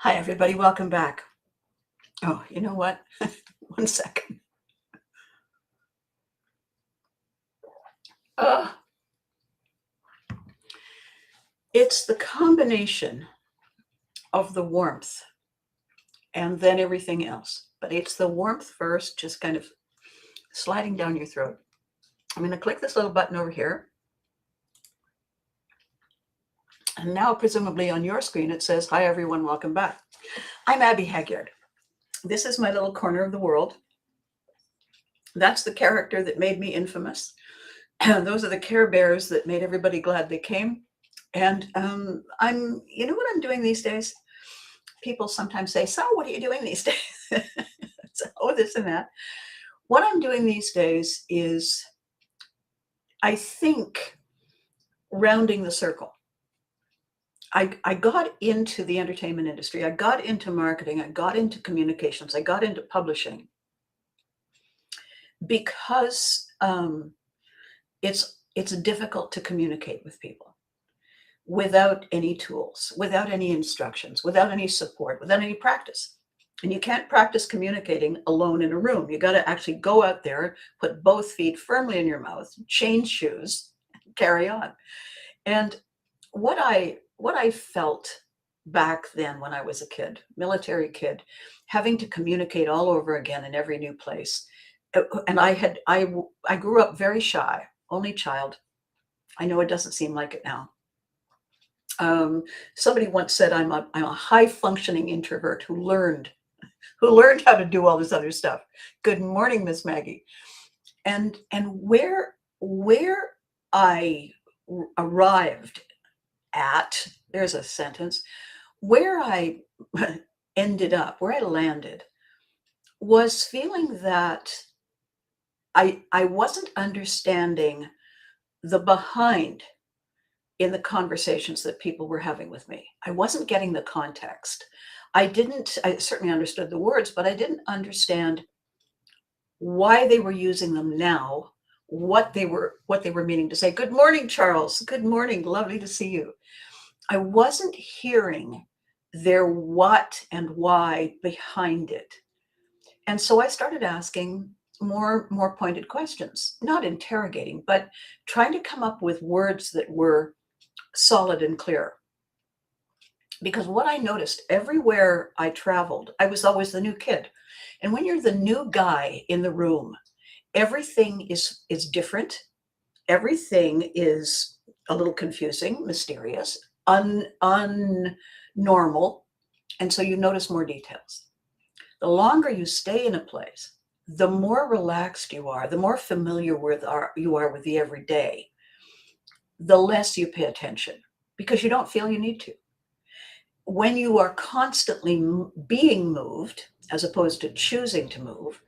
Hi, everybody. Welcome back. Oh, you know what? One second. Uh, it's the combination of the warmth and then everything else. But it's the warmth first, just kind of sliding down your throat. I'm going to click this little button over here. And now, presumably on your screen, it says, "Hi, everyone. Welcome back." I'm Abby Hagyard. This is my little corner of the world. That's the character that made me infamous. Those are the Care Bears that made everybody glad they came. And you know what I'm doing these days? People sometimes say, "So what are you doing these days?" So, oh, this and that. What I'm doing these days is, I think, rounding the circle. I got into the entertainment industry. I got into marketing. I got into communications. I got into publishing because it's difficult to communicate with people without any tools, without any instructions, without any support, without any practice. And you can't practice communicating alone in a room. You got to actually go out there, put both feet firmly in your mouth, change shoes, carry on. And what I felt back then when I was a kid, military kid, having to communicate all over again in every new place. And I grew up very shy, only child. I know it doesn't seem like it now. Somebody once said I'm a high functioning introvert who learned how to do all this other stuff. Good morning, Miss Maggie. And where I arrived at, there's a sentence, where I ended up, where I landed, was feeling that I wasn't understanding the behind in the conversations that people were having with me. I wasn't getting the context. I certainly understood the words, but I didn't understand why they were using them now, what they were meaning to say. Good morning, Charles. Good morning. Lovely to see you. I wasn't hearing their what and why behind it. And so I started asking more pointed questions, not interrogating, but trying to come up with words that were solid and clear. Because what I noticed everywhere I traveled, I was always the new kid. And when you're the new guy in the room, everything is different. Everything is a little confusing, mysterious, unnormal. And so you notice more details. The longer you stay in a place, the more relaxed you are, the more familiar you are with the everyday, the less you pay attention because you don't feel you need to. When you are constantly being moved, as opposed to choosing to move,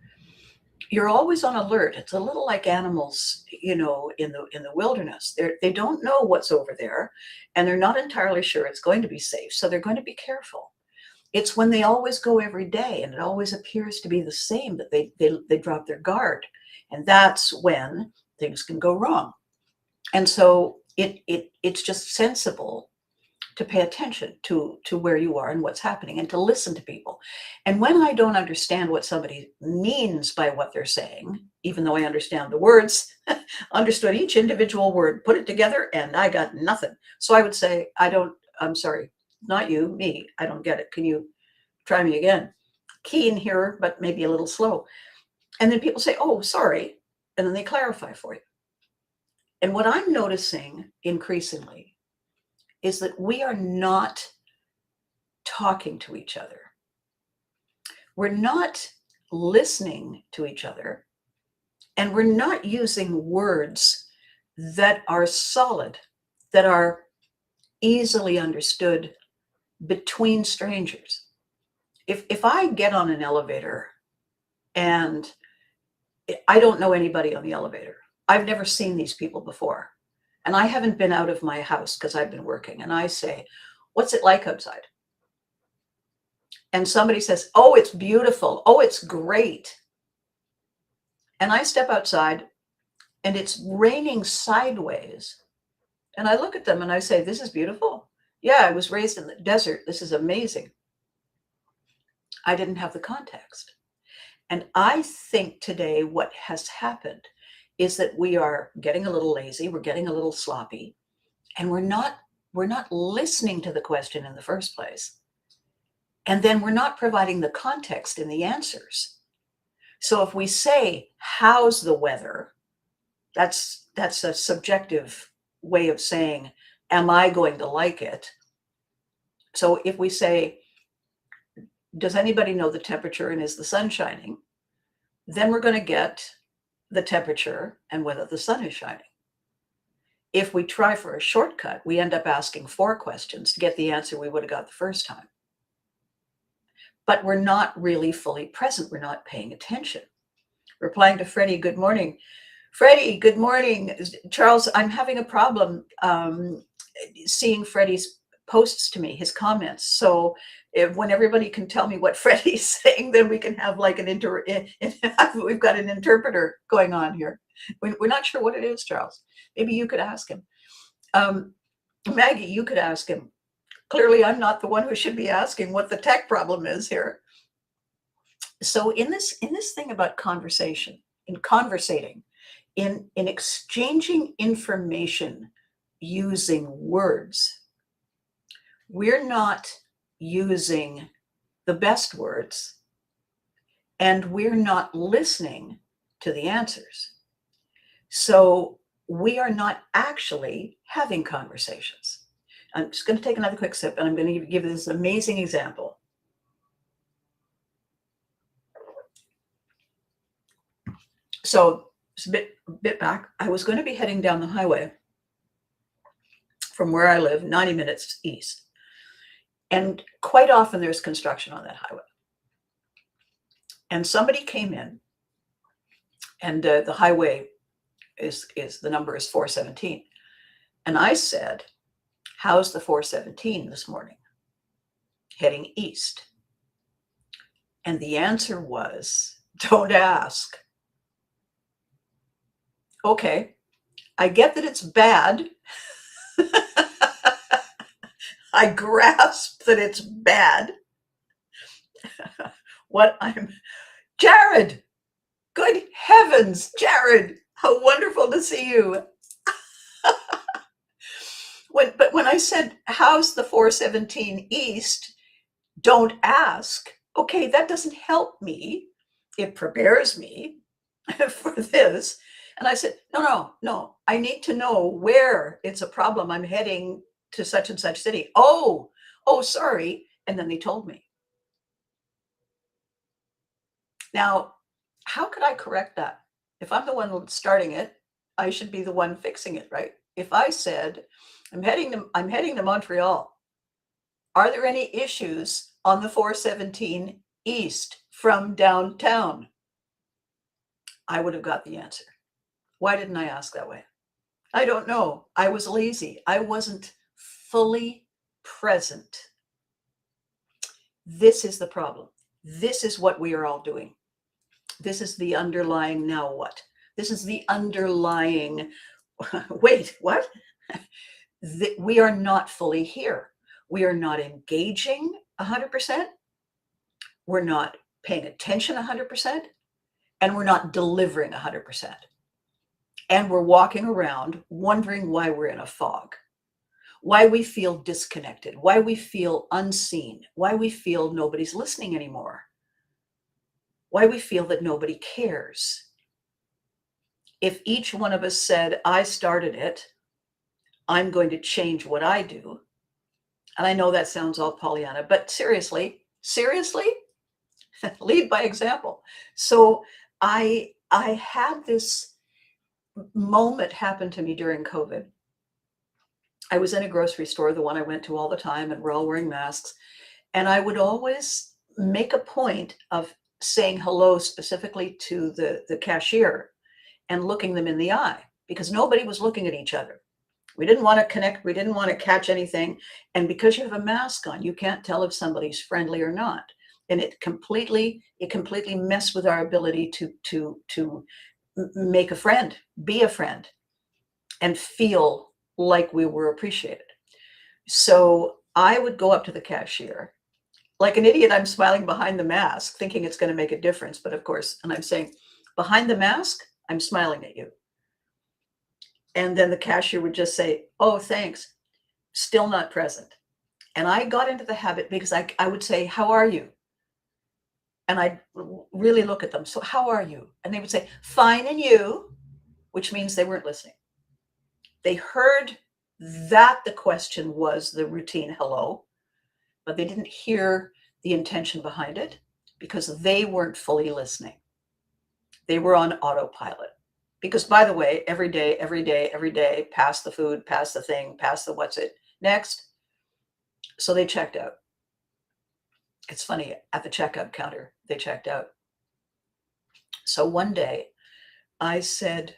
you're always on alert. It's a little like animals, in the wilderness. They don't know what's over there, and they're not entirely sure it's going to be safe, so they're going to be careful. It's when they always go every day, and it always appears to be the same, that they drop their guard, and that's when things can go wrong. And so it's just sensible to pay attention to where you are and what's happening, and to listen to people. And when I don't understand what somebody means by what they're saying, even though I understand the words, understood each individual word, put it together, and I got nothing. So I would say, I'm sorry, not you, me, I don't get it. Can you try me again? Keen here, but maybe a little slow. And then people say, "Oh, sorry." And then they clarify for you. And what I'm noticing increasingly is that we are not talking to each other. We're not listening to each other, and we're not using words that are solid, that are easily understood between strangers. If I get on an elevator and I don't know anybody on the elevator, I've never seen these people before, and I haven't been out of my house because I've been working, and I say, "What's it like outside?" And somebody says, "Oh, it's beautiful. Oh, it's great." And I step outside and it's raining sideways. And I look at them and I say, "This is beautiful. Yeah, I was raised in the desert. This is amazing." I didn't have the context. And I think today what has happened is that we are getting a little lazy, we're getting a little sloppy, and we're not listening to the question in the first place. And then we're not providing the context in the answers. So if we say, how's the weather? That's a subjective way of saying, am I going to like it? So if we say, does anybody know the temperature and is the sun shining? Then we're going to get the temperature and whether the sun is shining. If we try for a shortcut, we end up asking 4 questions to get the answer we would have got the first time. But we're not really fully present. We're not paying attention. Replying to Freddie, good morning. Freddie, good morning. Charles, I'm having a problem seeing Freddie's posts to me, his comments. So when everybody can tell me what Freddie's saying, then we can have like we've got an interpreter going on here. We're not sure what it is, Charles. Maybe you could ask him. Maggie, you could ask him. Clearly, I'm not the one who should be asking what the tech problem is here. So in this thing about conversation, in conversating, in exchanging information using words, we're not using the best words, and we're not listening to the answers. So we are not actually having conversations. I'm just going to take another quick sip, and I'm going to give this amazing example. So it's a bit back. I was going to be heading down the highway from where I live, 90 minutes east. And quite often there's construction on that highway. And somebody came in, and the highway the number is 417. And I said, how's the 417 this morning? Heading east. And the answer was, don't ask. Okay, I get that it's bad. I grasp that it's bad. Jared, good heavens, Jared, how wonderful to see you. But when I said, how's the 417 east, don't ask, okay, that doesn't help me. It prepares me for this. And I said, no, I need to know where it's a problem. I'm heading to such and such city. Oh, sorry. And then they told me. Now, how could I correct that? If I'm the one starting it, I should be the one fixing it, right? If I said, I'm heading to Montreal. Are there any issues on the 417 east from downtown? I would have got the answer. Why didn't I ask that way? I don't know. I was lazy. I wasn't fully present. This is the problem. This is what we are all doing. This is the underlying now what? This is the underlying, wait, what? We are not fully here. We are not engaging 100%. We're not paying attention 100%. And we're not delivering 100%. And we're walking around wondering why we're in a fog, why we feel disconnected, why we feel unseen, why we feel nobody's listening anymore, why we feel that nobody cares. If each one of us said, I started it, I'm going to change what I do. And I know that sounds all Pollyanna, but seriously, lead by example. So I had this moment happen to me during COVID. I was in a grocery store, the one I went to all the time, and we're all wearing masks. And I would always make a point of saying hello specifically to the cashier and looking them in the eye, because nobody was looking at each other. We didn't want to connect. We didn't want to catch anything. And because you have a mask on, you can't tell if somebody's friendly or not. And it completely messed with our ability to make a friend, be a friend, and feel like we were appreciated. So I would go up to the cashier like an idiot, I'm smiling behind the mask, thinking it's going to make a difference. But of course, and I'm saying, behind the mask, I'm smiling at you. And then the cashier would just say, oh, thanks, still not present. And I got into the habit because I would say, how are you? And I'd really look at them. So how are you? And they would say, fine, and you, which means they weren't listening. They heard that the question was the routine hello, but they didn't hear the intention behind it because they weren't fully listening. They were on autopilot. Because, by the way, every day, pass the food, pass the thing, pass the what's it, next. So they checked out. It's funny, at the checkout counter, they checked out. So one day I said,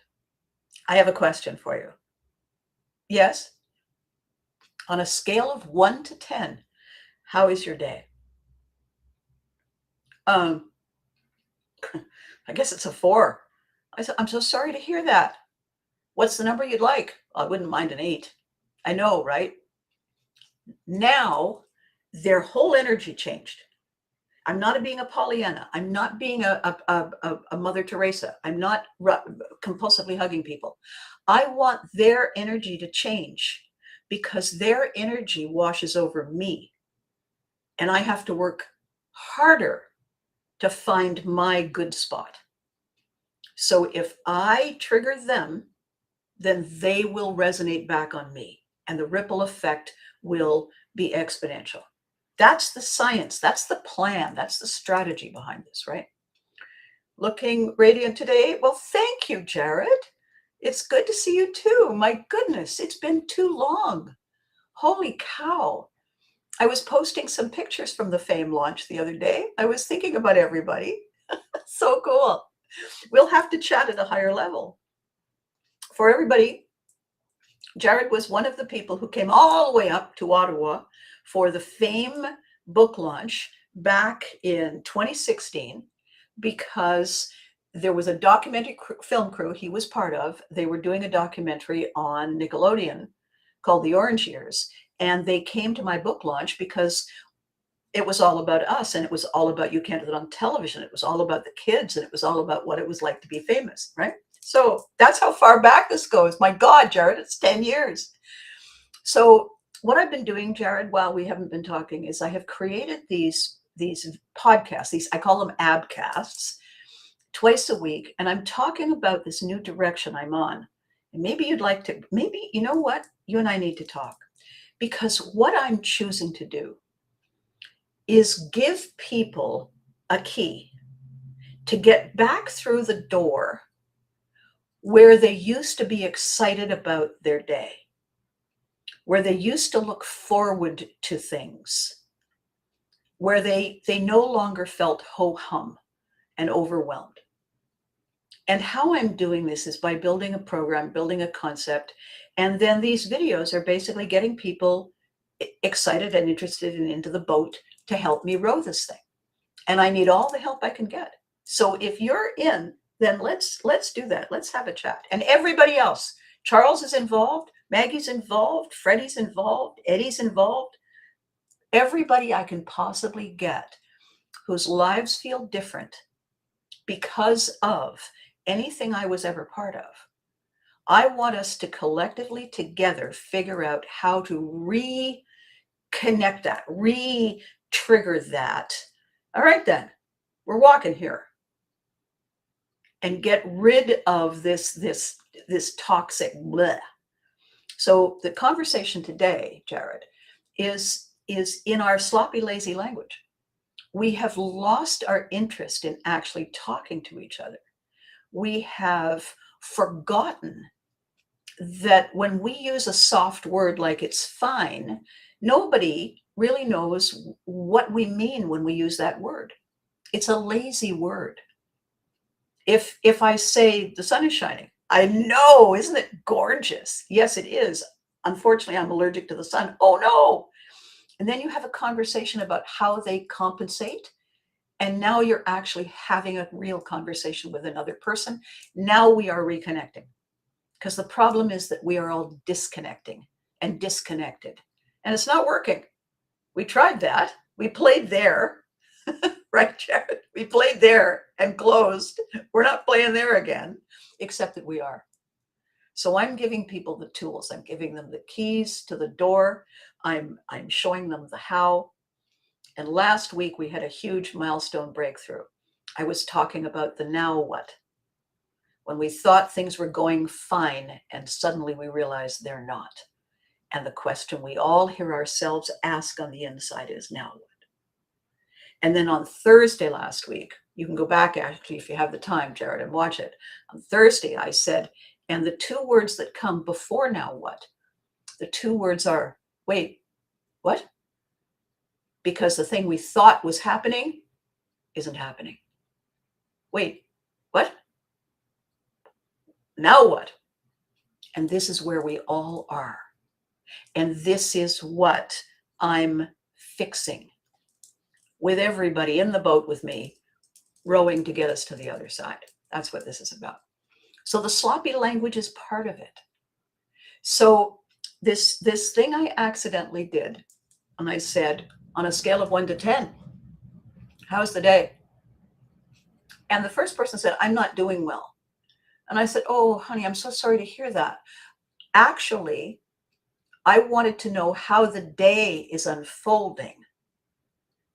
I have a question for you. Yes? On a scale of 1 to 10, how is your day? I guess it's a 4. I said, I'm so sorry to hear that. What's the number you'd like? I wouldn't mind an 8. I know, right? Now their whole energy changed. I'm not being a Pollyanna. I'm not being a Mother Teresa. I'm not compulsively hugging people. I want their energy to change because their energy washes over me. And I have to work harder to find my good spot. So if I trigger them, then they will resonate back on me. And the ripple effect will be exponential. That's the science. That's the plan. That's the strategy behind this, right? Looking radiant today. Well, thank you, Jared. It's good to see you too. My goodness, it's been too long. Holy cow. I was posting some pictures from the Fame launch the other day. I was thinking about everybody. So cool. We'll have to chat at a higher level. For everybody, Jared was one of the people who came all the way up to Ottawa for the Fame book launch back in 2016 because there was a documentary film crew he was part of. They were doing a documentary on Nickelodeon called The Orange Years. And they came to my book launch because it was all about us and it was all about You Can't Do It on Television. It was all about the kids and it was all about what it was like to be famous, right? So that's how far back this goes. My God, Jared, it's 10 years. So what I've been doing, Jared, while we haven't been talking, is I have created these podcasts. I call them ABCASTs, twice a week. And I'm talking about this new direction I'm on. And maybe you'd like to, maybe, you know what? You and I need to talk. Because what I'm choosing to do is give people a key to get back through the door where they used to be excited about their day, where they used to look forward to things, where they no longer felt ho-hum and overwhelmed. And how I'm doing this is by building a program, building a concept, and then these videos are basically getting people excited and interested and into the boat to help me row this thing. And I need all the help I can get. So if you're in, then let's do that. Let's have a chat. And everybody else, Charles is involved, Maggie's involved, Freddie's involved, Eddie's involved. Everybody I can possibly get whose lives feel different because of anything I was ever part of. I want us to collectively together figure out how to reconnect that, re-trigger that. All right, then, we're walking here. And get rid of this toxic bleh. So the conversation today, Jared, is in our sloppy, lazy language. We have lost our interest in actually talking to each other. We have forgotten that when we use a soft word like it's fine, nobody really knows what we mean when we use that word. It's a lazy word. If I say the sun is shining, I know, isn't it gorgeous? Yes, it is. Unfortunately, I'm allergic to the sun. Oh no. And then you have a conversation about how they compensate. And now you're actually having a real conversation with another person. Now we are reconnecting. Because the problem is that we are all disconnecting and disconnected. And it's not working. We tried that. We played there, right, Jared? We played there and closed. We're not playing there again, except that we are. So I'm giving people the tools. I'm giving them the keys to the door. I'm showing them the how. And last week we had a huge milestone breakthrough. I was talking about the now what. When we thought things were going fine and suddenly we realized they're not. And the question we all hear ourselves ask on the inside is now what? And then on Thursday last week, you can go back actually if you have the time, Jared, and watch it. On Thursday, I said, and the two words that come before now what? The two words are, wait, what? Because the thing we thought was happening isn't happening. Wait, what? Now what? And this is where we all are. And this is what I'm fixing with everybody in the boat with me, rowing to get us to the other side. That's what this is about. So the sloppy language is part of it. So this thing I accidentally did, and I said, on a scale of 1 to 10, how's the day? And the first person said, I'm not doing well. And I said, oh, honey, I'm so sorry to hear that. Actually, I wanted to know how the day is unfolding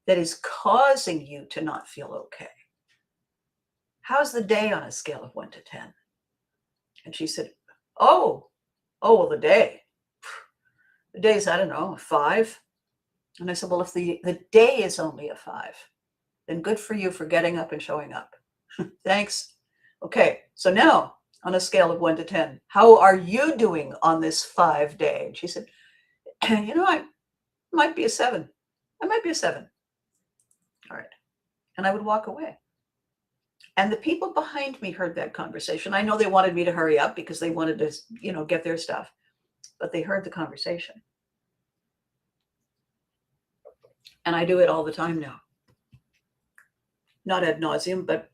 that is causing you to not feel okay. How's the day on a scale of 1 to 10? And she said, well, the day. The day's, I don't know, a 5. And I said, well, if the day is only a 5, then good for you for getting up and showing up. Thanks. Okay, so now on a scale of 1 to 10, how are you doing on this 5 day? And she said, I might be a 7. I might be a 7. All right. And I would walk away. And the people behind me heard that conversation. I know they wanted me to hurry up because they wanted to, get their stuff, but they heard the conversation. And I do it all the time now. Not ad nauseum, but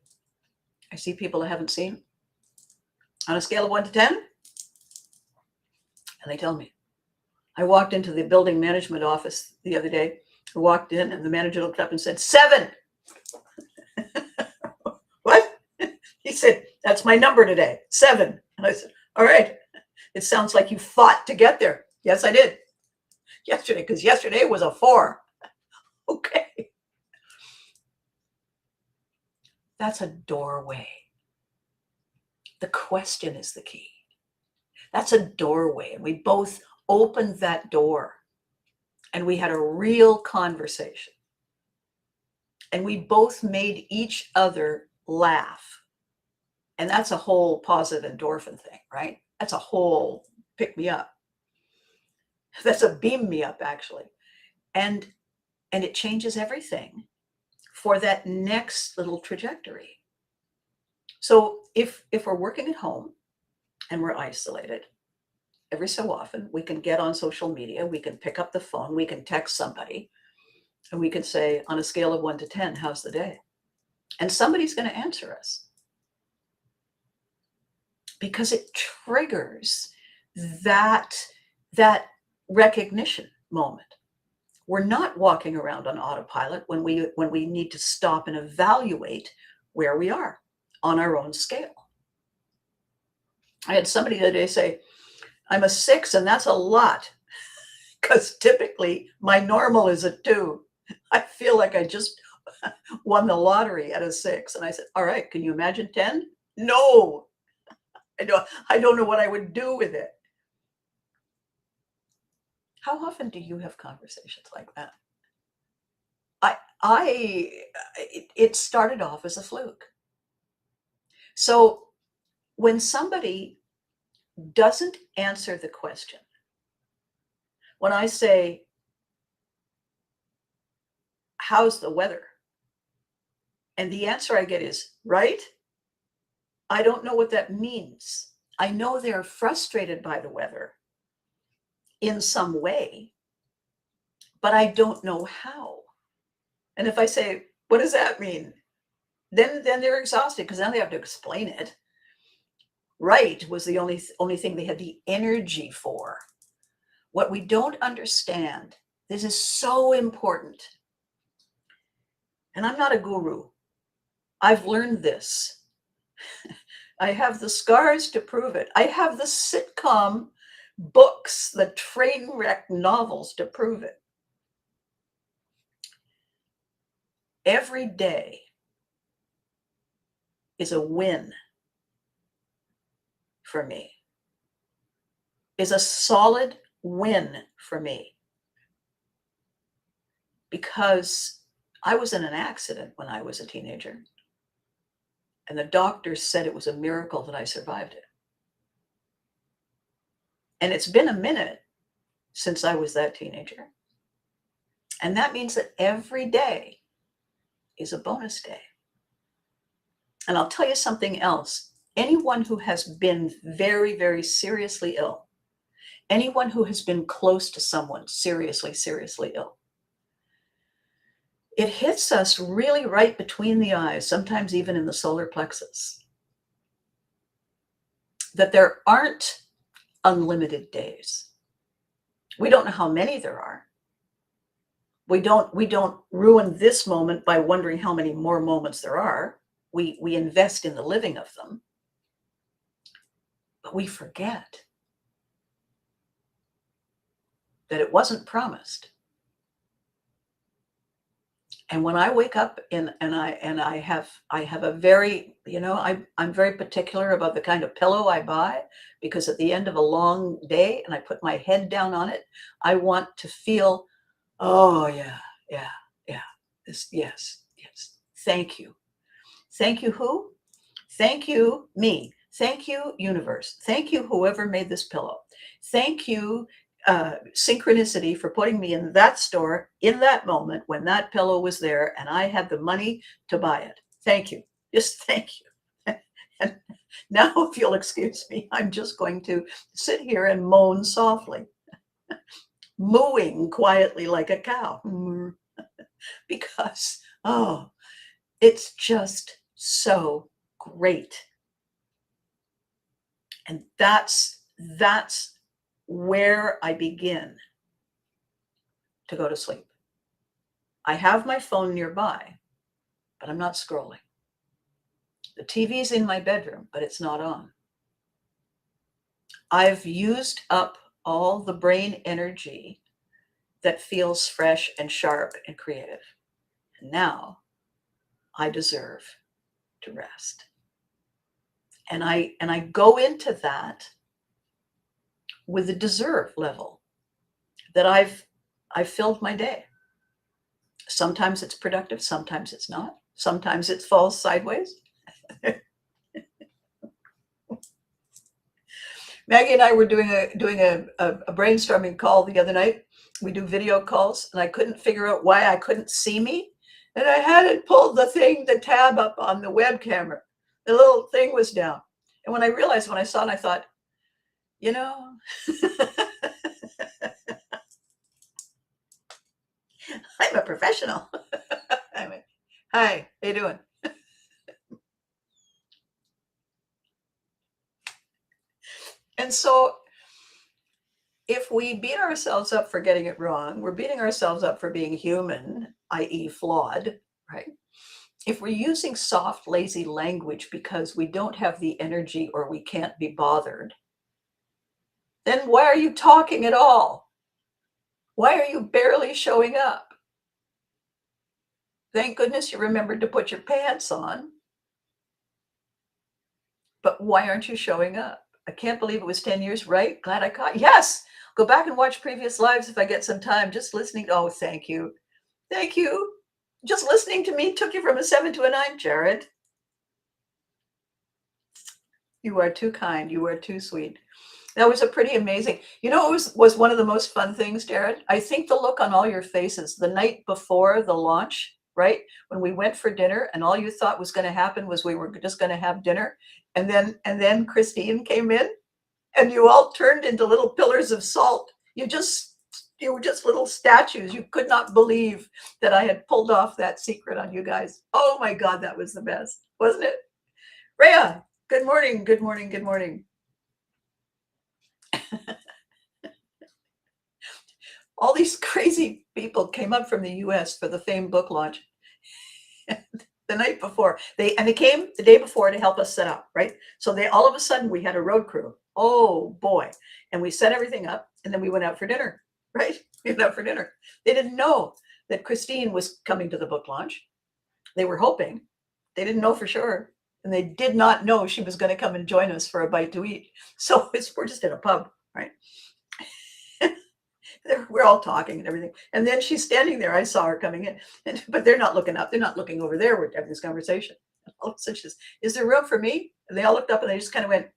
I see people I haven't seen on a scale of 1 to 10. And they tell me. I walked into the building management office the other day. I walked in and the manager looked up and said, 7. What? He said, that's my number today, 7. And I said, all right. It sounds like you fought to get there. Yes, I did. Yesterday, because yesterday was a 4. Okay. That's a doorway. The question is the key. That's a doorway. And we both opened that door and we had a real conversation. And we both made each other laugh. And that's a whole positive endorphin thing, right? That's a whole pick me up. That's a beam me up, actually. And it changes everything for that next little trajectory. So if we're working at home and we're isolated, every so often we can get on social media, we can pick up the phone, we can text somebody, and we can say, on a scale of 1 to 10, how's the day? And somebody's going to answer us because it triggers that recognition moment. We're not walking around on autopilot when we need to stop and evaluate where we are on our own scale. I had somebody the other day say, I'm a 6, and that's a lot, because typically my normal is a 2. I feel like I just won the lottery at a 6. And I said, all right, can you imagine 10? No, I don't know what I would do with it. How often do you have conversations like that? It started off as a fluke. So when somebody doesn't answer the question, when I say, how's the weather? And the answer I get is, right? I don't know what that means. I know they're frustrated by the weather in some way, but I don't know how. And if I say, what does that mean? Then they're exhausted because then they have to explain it. Right was the only thing they had the energy for. What we don't understand, this is so important. And I'm not a guru. I've learned this. I have the scars to prove it. I have the sitcom books, the train wreck novels to prove it. Every day is a win for me, is a solid win for me, because I was in an accident when I was a teenager, and the doctors said it was a miracle that I survived it. And it's been a minute since I was that teenager. And that means that every day is a bonus day. And I'll tell you something else. Anyone who has been very, very seriously ill, anyone who has been close to someone seriously, seriously ill, it hits us really right between the eyes, sometimes even in the solar plexus, that there aren't unlimited days. We don't know how many there are. We don't ruin this moment by wondering how many more moments there are. We invest in the living of them, but we forget that it wasn't promised. And when I wake up and I have a very, I'm very particular about the kind of pillow I buy, because at the end of a long day and I put my head down on it, I want to feel, oh yeah, yeah, yeah. Yes. Thank you. Thank you who? Thank you me. Thank you universe. Thank you whoever made this pillow. Thank you synchronicity for putting me in that store in that moment when that pillow was there and I had the money to buy it. Thank you. Just thank you. And now, if you'll excuse me, I'm just going to sit here and moan softly, mooing quietly like a cow, because, oh, it's just so great. And that's where I begin to go to sleep. I have my phone nearby, but I'm not scrolling. The TV's in my bedroom, but it's not on. I've used up all the brain energy that feels fresh and sharp and creative. And now I deserve to rest. And I go into that with the deserve level that I've filled my day. Sometimes it's productive, sometimes it's not. Sometimes it falls sideways. Maggie and I were doing a brainstorming call the other night. We do video calls, and I couldn't figure out why I couldn't see me. And I hadn't pulled the tab up on the web camera. The little thing was down. And when I saw it, I thought, I'm a professional. I went, hi, how you doing? And so if we beat ourselves up for getting it wrong, we're beating ourselves up for being human, i.e. flawed, right? If we're using soft, lazy language because we don't have the energy or we can't be bothered, then why are you talking at all? Why are you barely showing up? Thank goodness you remembered to put your pants on. But why aren't you showing up? I can't believe it was 10 years, right? Glad I caught. Yes. Go back and watch previous lives if I get some time. Just listening. Oh, thank you. Thank you. Just listening to me took you from a 7 to a 9, Jared. You are too kind. You are too sweet. That was a pretty amazing. It was one of the most fun things, Jared. I think the look on all your faces the night before the launch, right? When we went for dinner and all you thought was going to happen was we were just going to have dinner. And then Christine came in and you all turned into little pillars of salt. You were just little statues. You could not believe that I had pulled off that secret on you guys. Oh my God, that was the best, wasn't it? Rhea, good morning, good morning, good morning. All these crazy people came up from the US for the famed book launch. the night before. They came the day before to help us set up, right? So they all of a sudden we had a road crew. Oh boy. And we set everything up and then we went out for dinner, right? We went out for dinner. They didn't know that Christine was coming to the book launch. They were hoping. They didn't know for sure. And they did not know she was going to come and join us for a bite to eat. So we're just in a pub, right? We're all talking and everything. And then she's standing there. I saw her coming in, but they're not looking up. They're not looking over there. We're having this conversation. And all of a sudden she says, "Is there room for me?" And they all looked up and they just kind of went,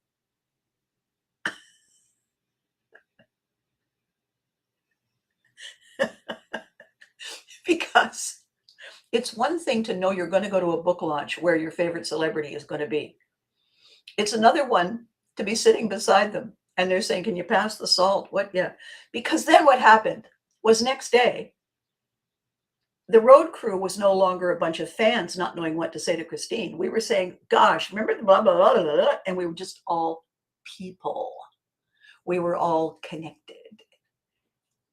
because it's one thing to know you're going to go to a book launch where your favorite celebrity is going to be. It's another one to be sitting beside them and they're saying, "Can you pass the salt?" What? Yeah. Because then what happened was next day, the road crew was no longer a bunch of fans not knowing what to say to Christine. We were saying, "Gosh, remember the blah, blah, blah, blah, blah," and we were just all people. We were all connected.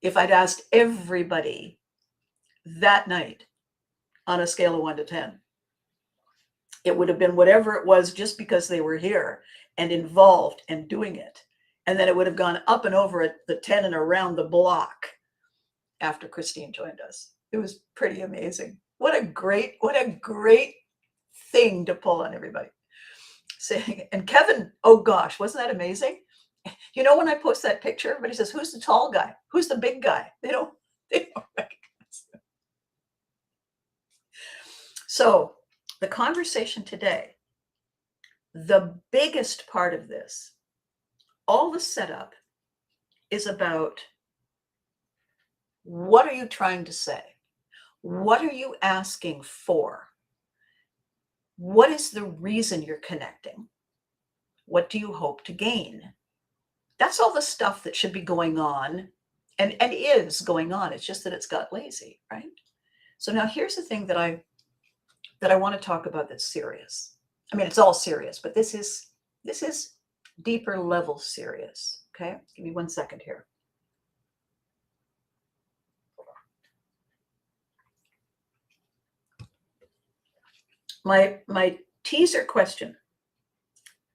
If I'd asked everybody that night on a scale of 1 to 10, it would have been whatever it was just because they were here and involved and doing it. And then it would have gone up and over at the 10 and around the block after Christine joined us. It was pretty amazing. What a great thing to pull on everybody. Saying, and Kevin, oh gosh, wasn't that amazing? You know, when I post that picture, everybody says, "Who's the tall guy? Who's the big guy?" They don't recognize them. So the conversation today, the biggest part of this, all the setup is about, what are you trying to say? What are you asking for? What is the reason you're connecting? What do you hope to gain? That's all the stuff that should be going on and is going on. It's just that it's got lazy, right? So now here's the thing that I want to talk about that's serious. I mean, it's all serious, but this is deeper level serious. Okay, give me 1 second here. My teaser question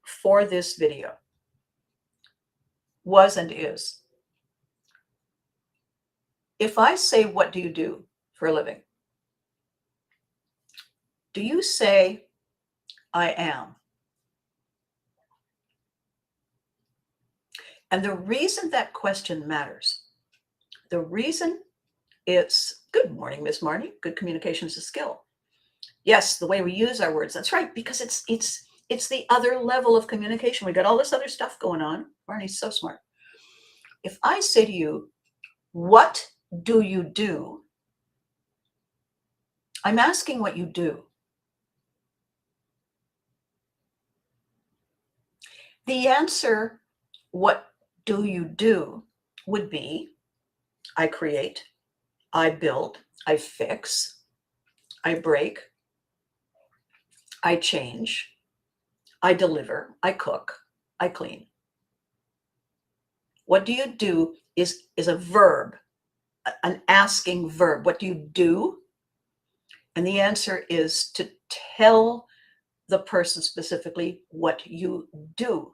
for this video was and is, if I say, "What do you do for a living?" do you say, "I am"? And the reason that question matters, the reason it's, good morning, Miss Marnie. Good communication is a skill. Yes, the way we use our words. That's right, because it's the other level of communication. We got all this other stuff going on. Marnie's so smart. If I say to you, "What do you do?" I'm asking what you do. The answer, "What do you do?" would be, I create, I build, I fix, I break, I change, I deliver, I cook, I clean. What do you do is a verb, an asking verb. What do you do? And the answer is to tell the person specifically what you do.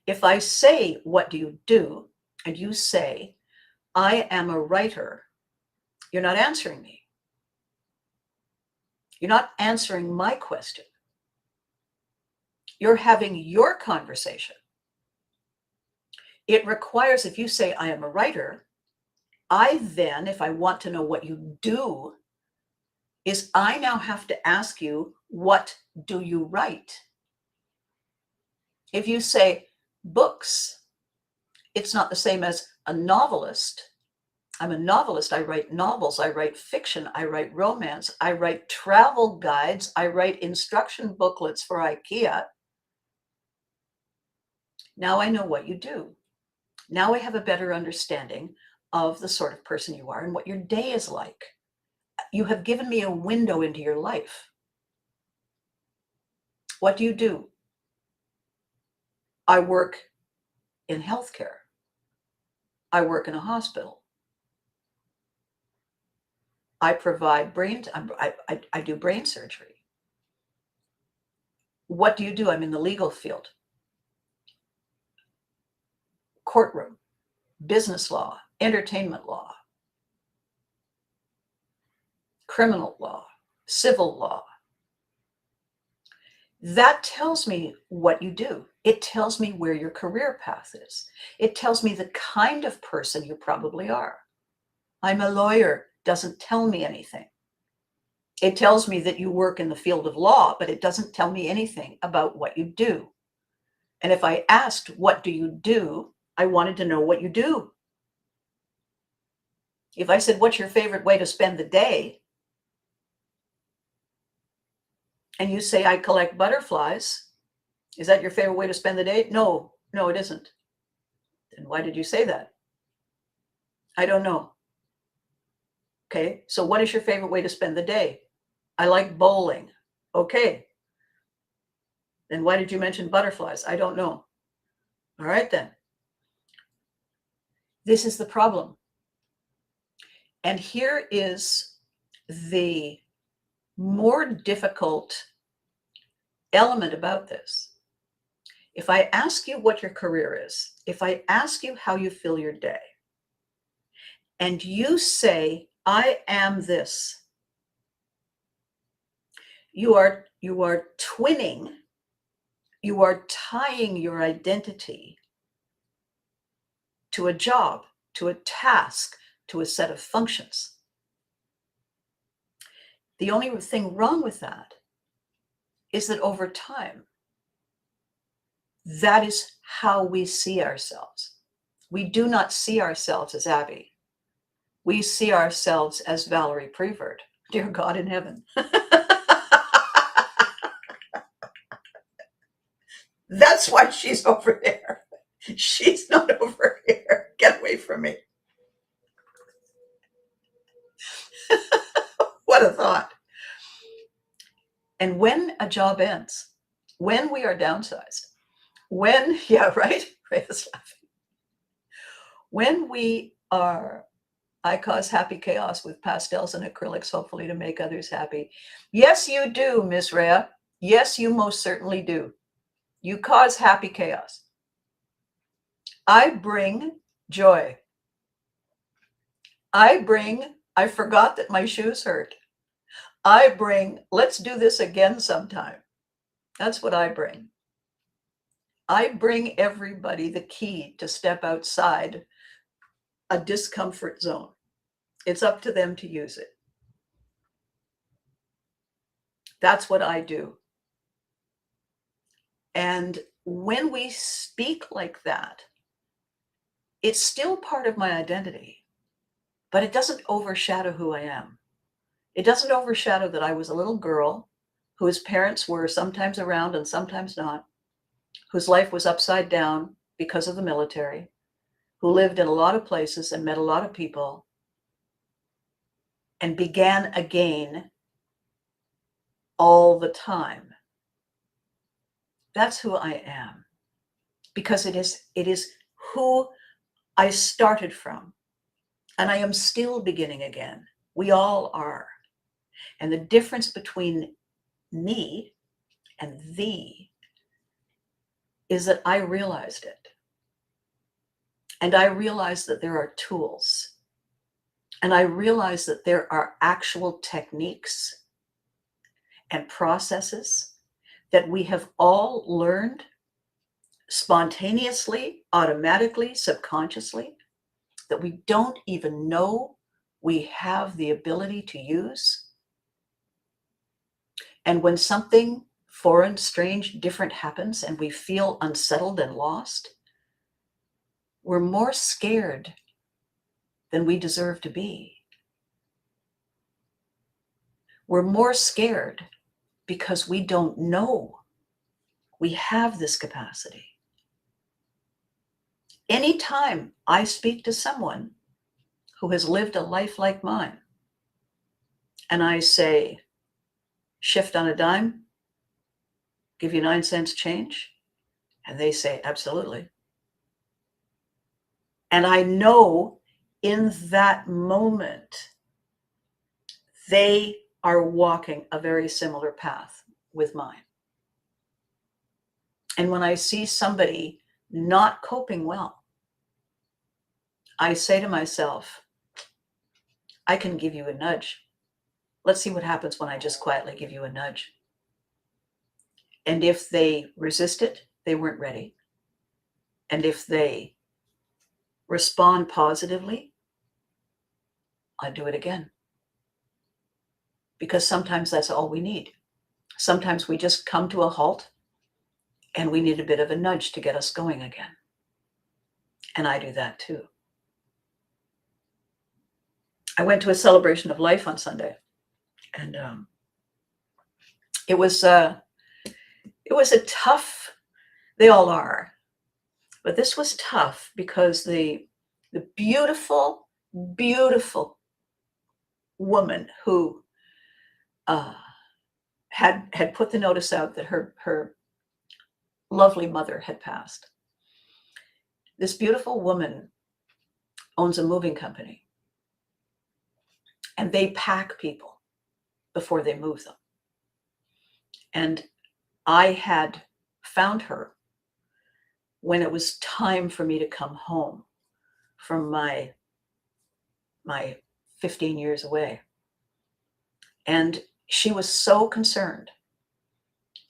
If I say, "What do you do?" and you say, "I am a writer," you're not answering me. You're not answering my question. You're having your conversation. It requires, if you say, "I am a writer," I then, if I want to know what you do, is I now have to ask you, "What do you write?" If you say books, it's not the same as a novelist. I'm a novelist. I write novels. I write fiction. I write romance. I write travel guides. I write instruction booklets for IKEA. Now I know what you do. Now I have a better understanding of the sort of person you are and what your day is like. You have given me a window into your life. What do you do? I work in healthcare. I work in a hospital. I provide I do brain surgery. What do you do? I'm in the legal field, courtroom, business law, entertainment law, criminal law, civil law. That tells me what you do. It tells me where your career path is. It tells me the kind of person you probably are. I'm a lawyer, doesn't tell me anything. It tells me that you work in the field of law, but it doesn't tell me anything about what you do. And if I asked, what do you do? I wanted to know what you do. If I said, what's your favorite way to spend the day? And you say, I collect butterflies. Is that your favorite way to spend the day? No, it isn't. Then why did you say that? I don't know. Okay, so what is your favorite way to spend the day? I like bowling. Okay. Then why did you mention butterflies? I don't know. All right, then. This is the problem. And here is the more difficult element about this. If I ask you what your career is, if I ask you how you fill your day, and you say, I am this, you are twinning, you are tying your identity to a job, to a task, to a set of functions. The only thing wrong with that is that over time, that is how we see ourselves. We do not see ourselves as Abby. We see ourselves as Valerie Prevert, dear God in heaven. That's why she's over there. She's not over here. Get away from me. What a thought. And when a job ends, when we are downsized, when, yeah, right? Ray is laughing. When we are, I cause happy chaos with pastels and acrylics, hopefully to make others happy. Yes, you do, Miss Rhea. Yes, you most certainly do. You cause happy chaos. I bring joy. I forgot that my shoes hurt. I bring, let's do this again sometime. That's what I bring. I bring everybody the key to step outside a discomfort zone. It's up to them to use it. That's what I do. And when we speak like that, it's still part of my identity, but it doesn't overshadow who I am. It doesn't overshadow that I was a little girl whose parents were sometimes around and sometimes not, whose life was upside down because of the military, who lived in a lot of places and met a lot of people and began again all the time. That's who I am, because it is who I started from, and I am still beginning again. We all are. And the difference between me and thee is that I realized it. And I realized that there are tools. And I realized that there are actual techniques and processes that we have all learned spontaneously, automatically, subconsciously, that we don't even know we have the ability to use. And when something foreign, strange, different happens and we feel unsettled and lost, we're more scared than we deserve to be. We're more scared because we don't know we have this capacity. Anytime I speak to someone who has lived a life like mine, and I say, shift on a dime, give you 9 cents change, and they say, absolutely. And I know in that moment, they are walking a very similar path with mine. And when I see somebody not coping well, I say to myself, I can give you a nudge. Let's see what happens when I just quietly give you a nudge. And if they resist it, they weren't ready. And if they respond positively, I do it again. Because sometimes that's all we need. Sometimes we just come to a halt and we need a bit of a nudge to get us going again. And I do that too. I went to a celebration of life on Sunday, and it was a tough, they all are, but this was tough because the beautiful, beautiful woman who had put the notice out that her lovely mother had passed. This beautiful woman owns a moving company, and they pack people before they move them. And I had found her when it was time for me to come home from my 15 years away. And she was so concerned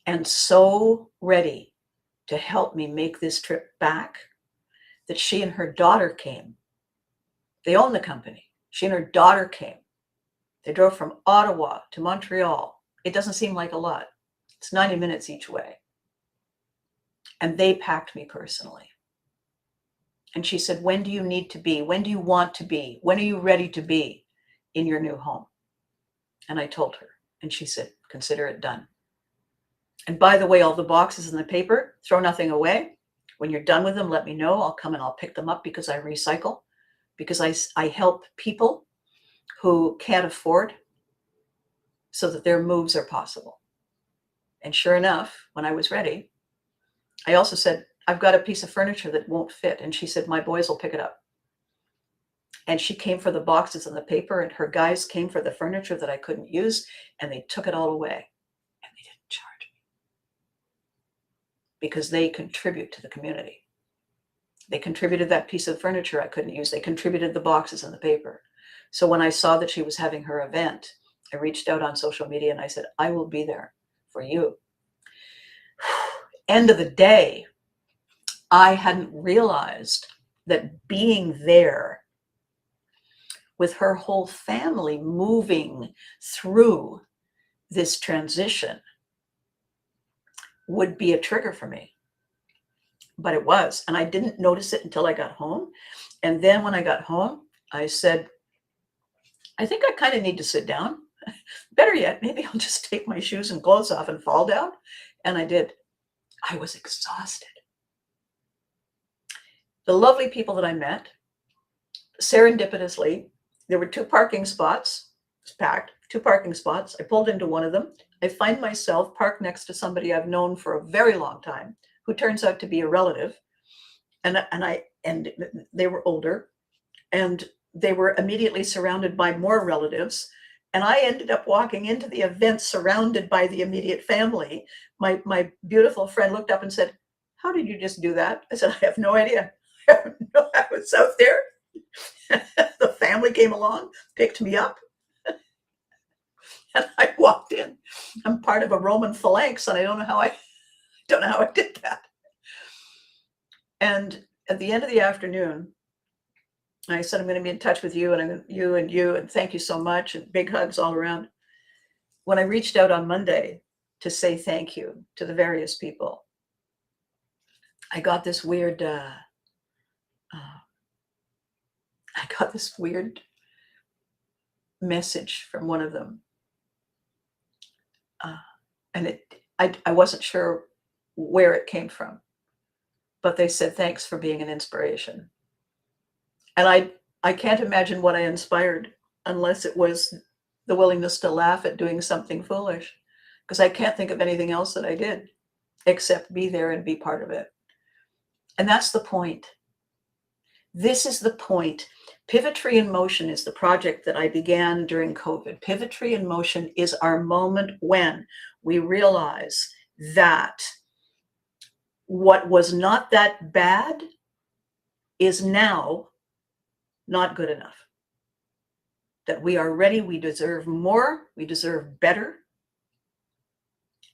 and so ready to help me make this trip back that she and her daughter came. They own the company. She and her daughter came. They drove from Ottawa to Montreal. It doesn't seem like a lot. It's 90 minutes each way. And they packed me personally. And she said, when do you need to be? When do you want to be? When are you ready to be in your new home? And I told her, and she said, consider it done. And by the way, all the boxes and the paper, throw nothing away. When you're done with them, let me know. I'll come and I'll pick them up because I recycle, because I help people who can't afford so that their moves are possible. And sure enough, when I was ready, I also said, I've got a piece of furniture that won't fit. And she said, my boys will pick it up. And she came for the boxes and the paper, and her guys came for the furniture that I couldn't use, and they took it all away. And they didn't charge me because they contribute to the community. They contributed that piece of furniture I couldn't use. They contributed the boxes and the paper. So when I saw that she was having her event, I reached out on social media and I said, I will be there for you. End of the day, I hadn't realized that being there with her whole family moving through this transition would be a trigger for me. But it was, and I didn't notice it until I got home. And then when I got home, I said, I think I kind of need to sit down. Better yet, maybe I'll just take my shoes and clothes off and fall down. And I did. I was exhausted. The lovely people that I met, serendipitously, there were 2 parking spots. It was packed, 2 parking spots. I pulled into one of them. I find myself parked next to somebody I've known for a very long time, who turns out to be a relative. And they were older, and they were immediately surrounded by more relatives. And I ended up walking into the event surrounded by the immediate family. My beautiful friend looked up and said, how did you just do that? I said, I have no idea. I was out there. The family came along, picked me up, and I walked in. I'm part of a Roman phalanx, and I don't know how I did that. And at the end of the afternoon, I said, I'm going to be in touch with you, and you, and thank you so much, and big hugs all around. When I reached out on Monday to say thank you to the various people, I got this weird, message from one of them. And I wasn't sure where it came from, but they said, thanks for being an inspiration. And I can't imagine what I inspired unless it was the willingness to laugh at doing something foolish, because I can't think of anything else that I did except be there and be part of it. And that's the point. This is the point. Pivotry in Motion is the project that I began during COVID. Pivotry in Motion is our moment when we realize that what was not that bad is now not good enough. That we are ready, we deserve more, we deserve better,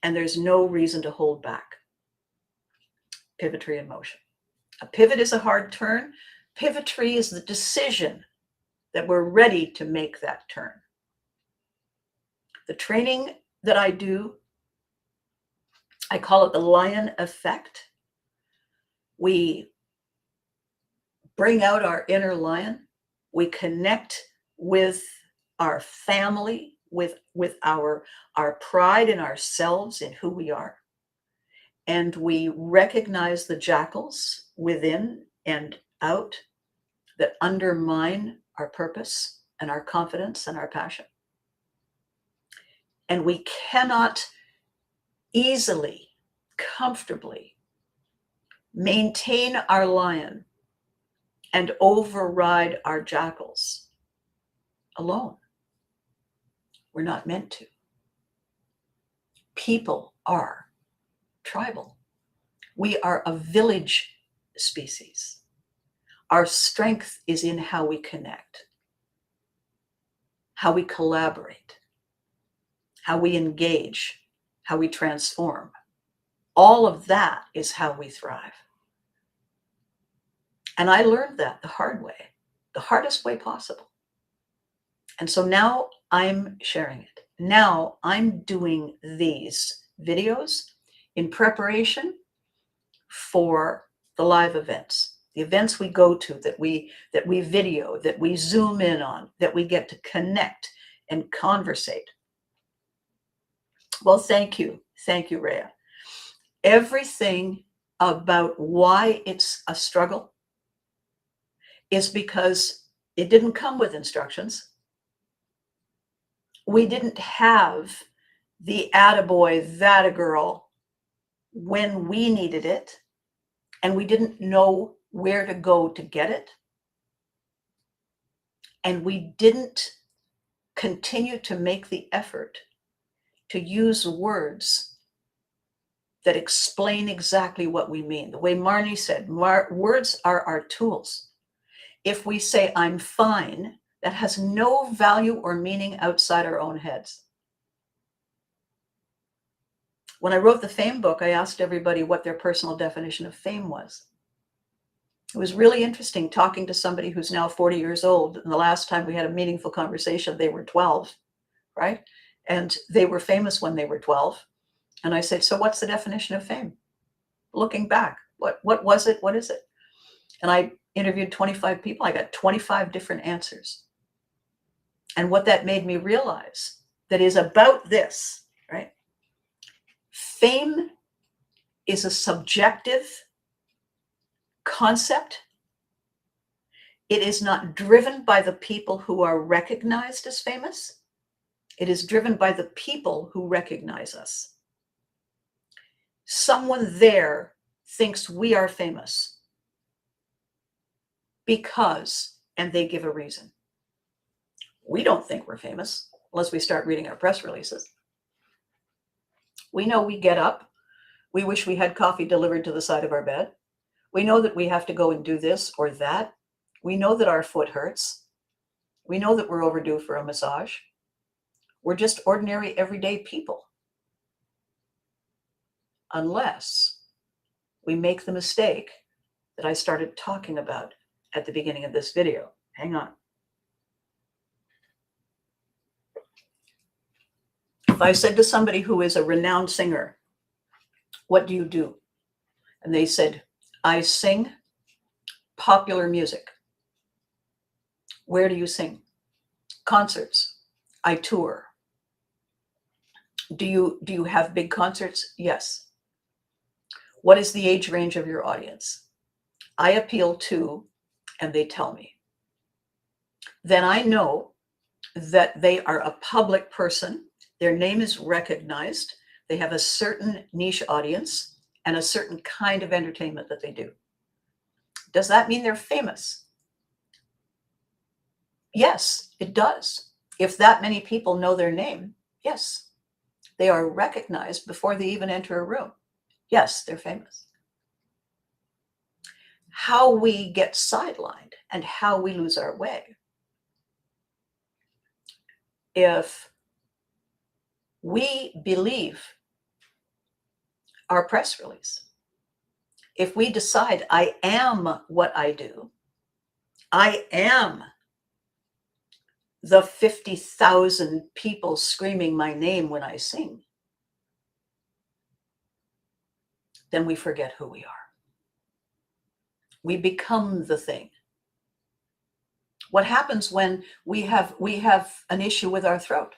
and there's no reason to hold back. Pivotry in Motion. A pivot is a hard turn. Pivotry is the decision that we're ready to make that turn. The training that I do, I call it the lion effect. We bring out our inner lion. We connect with our family, with our pride in ourselves, in who we are. And we recognize the jackals within and out that undermine our purpose and our confidence and our passion. And we cannot easily, comfortably maintain our lion and override our jackals alone. We're not meant to. People are tribal. We are a village species. Our strength is in how we connect, how we collaborate, how we engage, how we transform. All of that is how we thrive. And I learned that the hard way, the hardest way possible. And so now I'm sharing it. Now I'm doing these videos in preparation for the live events, the events we go to, that we video, that we zoom in on, that we get to connect and conversate. Well, thank you, Rhea. Everything about why it's a struggle is because it didn't come with instructions. We didn't have the attaboy, that a girl when we needed it, and we didn't know where to go to get it. And we didn't continue to make the effort to use words that explain exactly what we mean. The way Marnie said, words are our tools. If we say, I'm fine, that has no value or meaning outside our own heads. When I wrote the fame book, I asked everybody what their personal definition of fame was. It was really interesting talking to somebody who's now 40 years old. And the last time we had a meaningful conversation, they were 12, right? And they were famous when they were 12. And I said, so what's the definition of fame? Looking back, what was it? What is it? And I interviewed 25 people. I got 25 different answers. And what that made me realize that is about this, right? Fame is a subjective concept. It is not driven by the people who are recognized as famous. It is driven by the people who recognize us. Someone there thinks we are famous because, and they give a reason. We don't think we're famous unless we start reading our press releases. We know we get up. We wish we had coffee delivered to the side of our bed. We know that we have to go and do this or that. We know that our foot hurts. We know that we're overdue for a massage. We're just ordinary, everyday people. Unless we make the mistake that I started talking about at the beginning of this video. Hang on. If I said to somebody who is a renowned singer, what do you do? And they said, I sing popular music. Where do you sing? Concerts. I tour. Do you have big concerts? Yes. What is the age range of your audience? I appeal to, and they tell me. Then I know that they are a public person. Their name is recognized. They have a certain niche audience and a certain kind of entertainment that they do. Does that mean they're famous? Yes, it does. If that many people know their name, yes, they are recognized before they even enter a room. Yes, they're famous. How we get sidelined and how we lose our way. If we believe our press release, if we decide I am what I do, I am the 50,000 people screaming my name when I sing, then we forget who we are. We become the thing. What happens when we have an issue with our throat?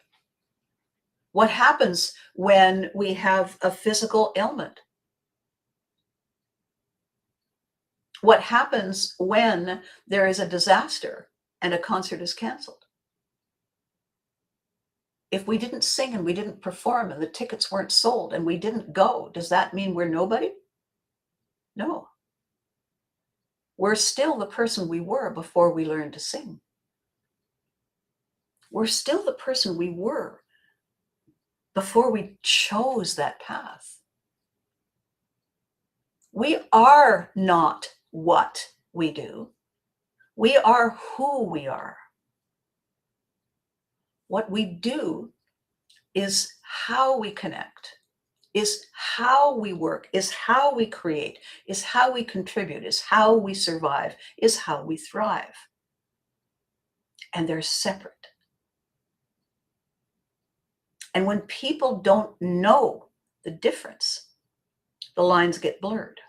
What happens when we have a physical ailment? What happens when there is a disaster and a concert is canceled? If we didn't sing and we didn't perform and the tickets weren't sold and we didn't go, does that mean we're nobody? No. We're still the person we were before we learned to sing. We're still the person we were before we chose that path. We are not what we do. We are who we are. What we do is how we connect, is how we work, is how we create, is how we contribute, is how we survive, is how we thrive. And they're separate. And when people don't know the difference, the lines get blurred.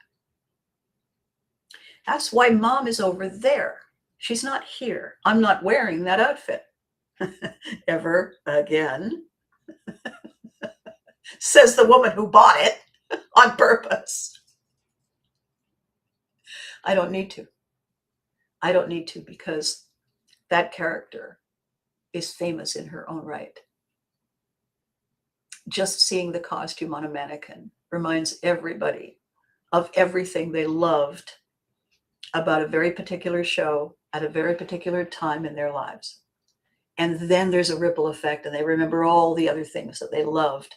That's why mom is over there. She's not here. I'm not wearing that outfit ever again, says the woman who bought it on purpose. I don't need to. I don't need to, because that character is famous in her own right. Just seeing the costume on a mannequin reminds everybody of everything they loved about a very particular show at a very particular time in their lives. And then there's a ripple effect, and they remember all the other things that they loved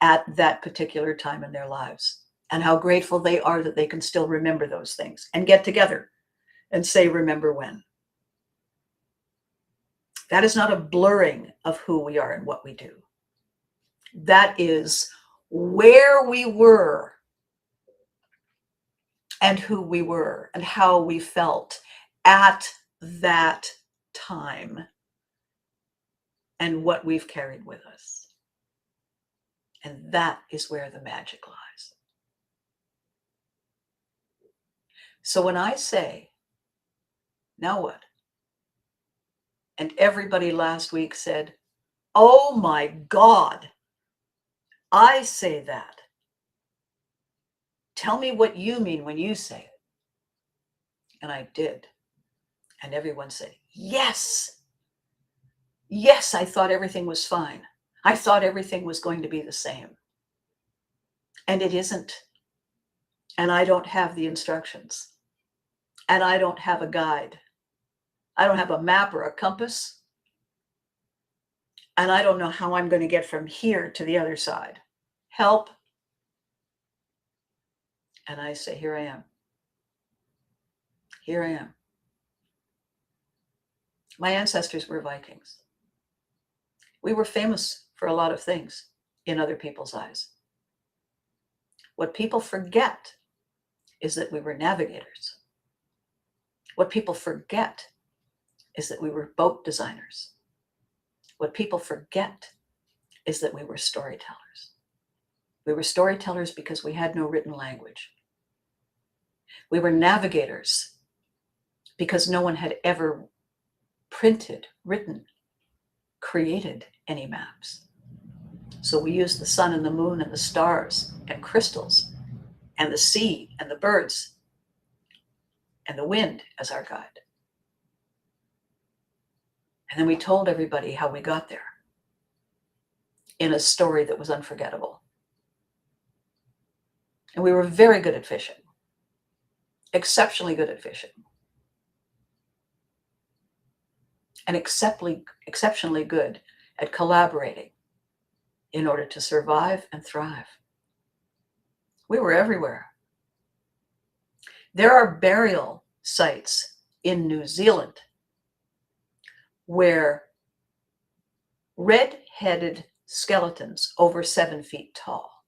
at that particular time in their lives, and how grateful they are that they can still remember those things and get together and say, remember when. That is not a blurring of who we are and what we do. That is where we were and who we were and how we felt at that time and what we've carried with us. And that is where the magic lies. So when I say, now what? And everybody last week said, oh my God, I say that. Tell me what you mean when you say it. And I did. And everyone said, yes. Yes, I thought everything was fine. I thought everything was going to be the same. And it isn't. And I don't have the instructions. And I don't have a guide. I don't have a map or a compass. And I don't know how I'm going to get from here to the other side. Help. And I say, here I am. Here I am. My ancestors were Vikings. We were famous for a lot of things in other people's eyes. What people forget is that we were navigators. What people forget is that we were boat designers. What people forget is that we were storytellers. We were storytellers because we had no written language. We were navigators because no one had ever printed, written, created any maps. So we used the sun and the moon and the stars and crystals and the sea and the birds and the wind as our guide. And then we told everybody how we got there in a story that was unforgettable. And we were very good at fishing, exceptionally good at fishing. and exceptionally good at collaborating in order to survive and thrive. We were everywhere. There are burial sites in New Zealand where red-headed skeletons over 7 feet tall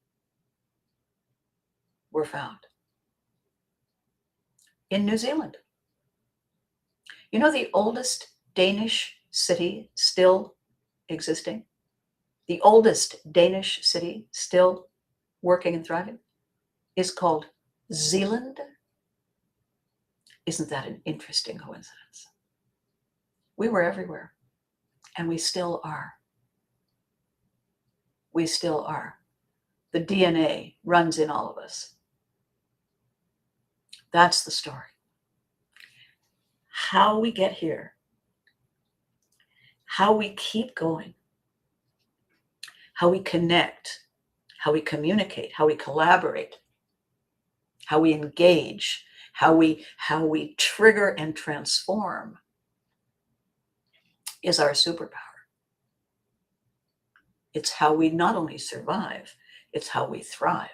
were found in New Zealand. You know the oldest Danish city still existing? The oldest Danish city still working and thriving is called Zealand. Isn't that an interesting coincidence? We were everywhere, and we still are. We still are. The DNA runs in all of us. That's the story. How we get here, how we keep going, how we connect, how we communicate, how we collaborate, how we engage, how we trigger and transform is our superpower. It's how we not only survive, it's how we thrive.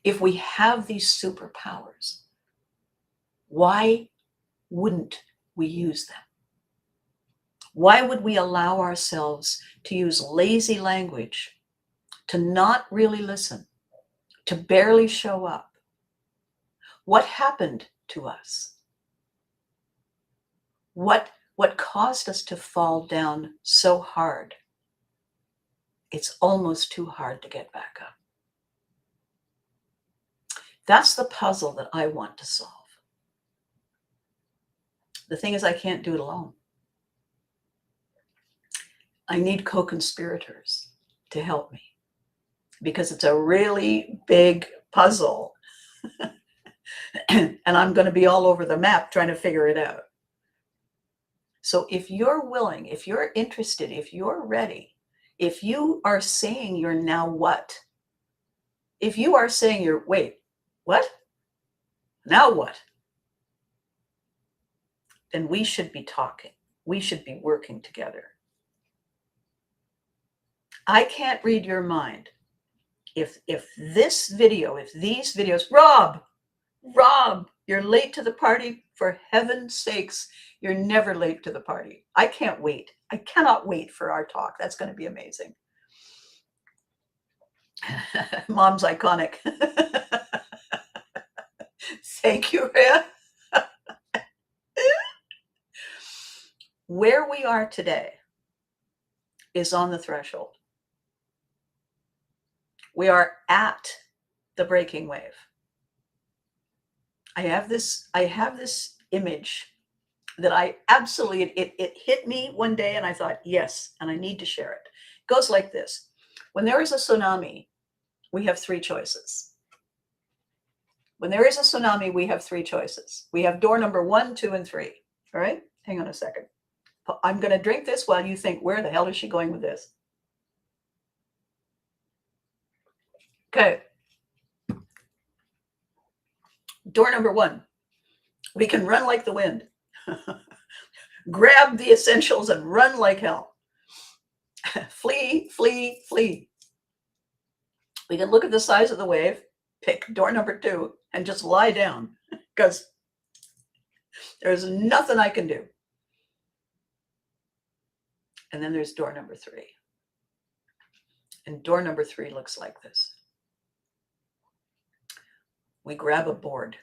If we have these superpowers, why wouldn't we use them? Why would we allow ourselves to use lazy language, to not really listen, to barely show up? What happened to us? What caused us to fall down so hard? It's almost too hard to get back up. That's the puzzle that I want to solve. The thing is, I can't do it alone. I need co-conspirators to help me because it's a really big puzzle. And I'm going to be all over the map trying to figure it out. So if you're willing, if you're interested, if you're ready, if you are saying you're now what? If you are saying you're, wait, what? Now what? Then we should be talking. We should be working together. I can't read your mind. If this video, if these videos, Rob, you're late to the party. For heaven's sakes, you're never late to the party. I can't wait. I cannot wait for our talk. That's going to be amazing. Mom's iconic. Thank you, Rhea. Where we are today is on the threshold. We are at the breaking wave. I have this image that I absolutely, it hit me one day and I thought, yes, and I need to share it. It goes like this. When there is a tsunami, we have 3 choices. When there is a tsunami, we have 3 choices. We have door number 1, 2, and 3. All right, hang on a second. I'm going to drink this while you think, where the hell is she going with this? Okay. Door number 1, we can run like the wind. Grab the essentials and run like hell. Flee, flee, flee. We can look at the size of the wave, pick door number 2, and just lie down because there's nothing I can do. And then there's door number 3. And door number 3 looks like this. We grab a board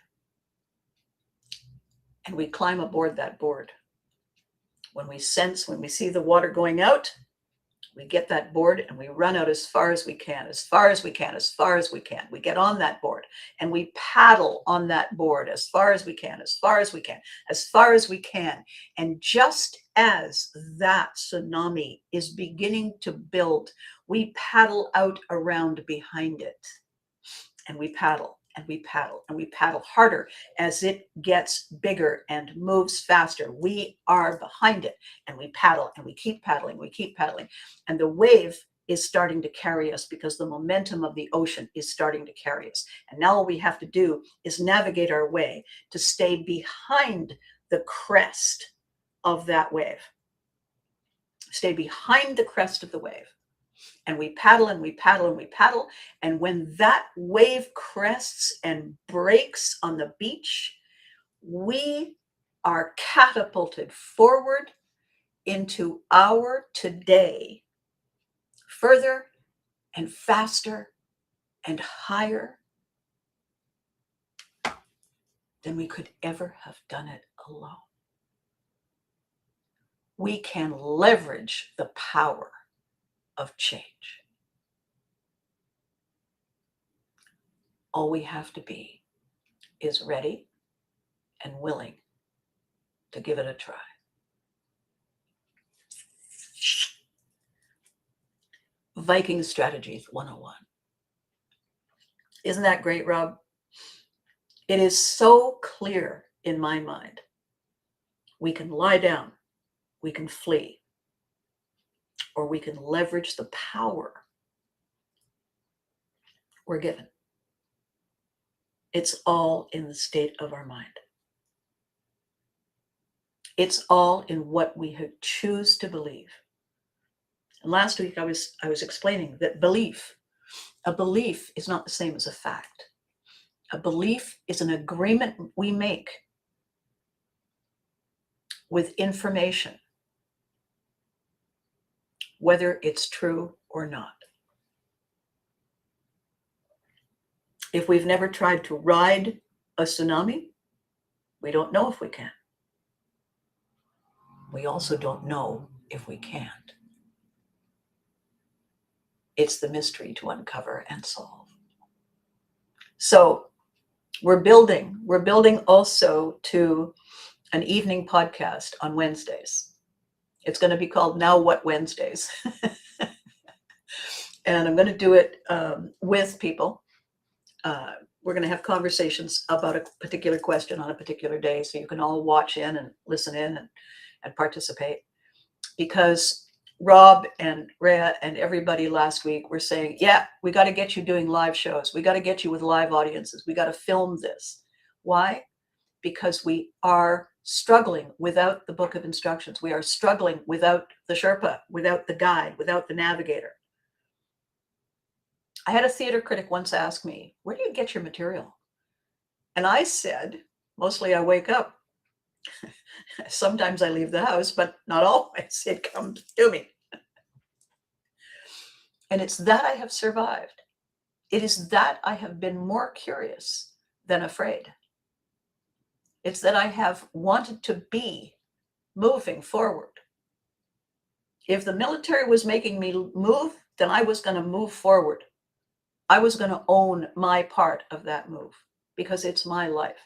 and we climb aboard that board. When we see the water going out, we get that board and we run out as far as we can, as far as we can, as far as we can. We get on that board and we paddle on that board as far as we can, as far as we can, as far as we can. And just as that tsunami is beginning to build, we paddle out around behind it. And we paddle. And we paddle and we paddle harder as it gets bigger and moves faster. We are behind it and we paddle and we keep paddling, we keep paddling. And the wave is starting to carry us because the momentum of the ocean is starting to carry us. And now all we have to do is navigate our way to stay behind the crest of that wave. Stay behind the crest of the wave. And we paddle and we paddle and we paddle. And when that wave crests and breaks on the beach, we are catapulted forward into our today, further and faster and higher than we could ever have done it alone. We can leverage the power of change. All we have to be is ready and willing to give it a try. Viking Strategies 101. Isn't that great, Rob? It is so clear in my mind. We can lie down, we can flee, or we can leverage the power we're given. It's all in the state of our mind. It's all in what we choose to believe. And last week I was explaining that a belief is not the same as a fact. A belief is an agreement we make with information, whether it's true or not. If we've never tried to ride a tsunami, we don't know if we can. We also don't know if we can't. It's the mystery to uncover and solve. So we're building also to an evening podcast on Wednesdays. It's going to be called Now What Wednesdays. And I'm going to do it with people. We're going to have conversations about a particular question on a particular day, so you can all watch in and listen in and participate. Because Rob and Rhea and everybody last week were saying, yeah, we got to get you doing live shows. We got to get you with live audiences. We got to film this. Why? Because we are struggling without the book of instructions. We are struggling without the Sherpa, without the guide, without the navigator. I had a theater critic once ask me, where do you get your material? And I said, mostly I wake up. Sometimes I leave the house, but not always. It comes to me. And it's that I have survived. It is that I have been more curious than afraid. It's that I have wanted to be moving forward. If the military was making me move, then I was going to move forward. I was going to own my part of that move because it's my life.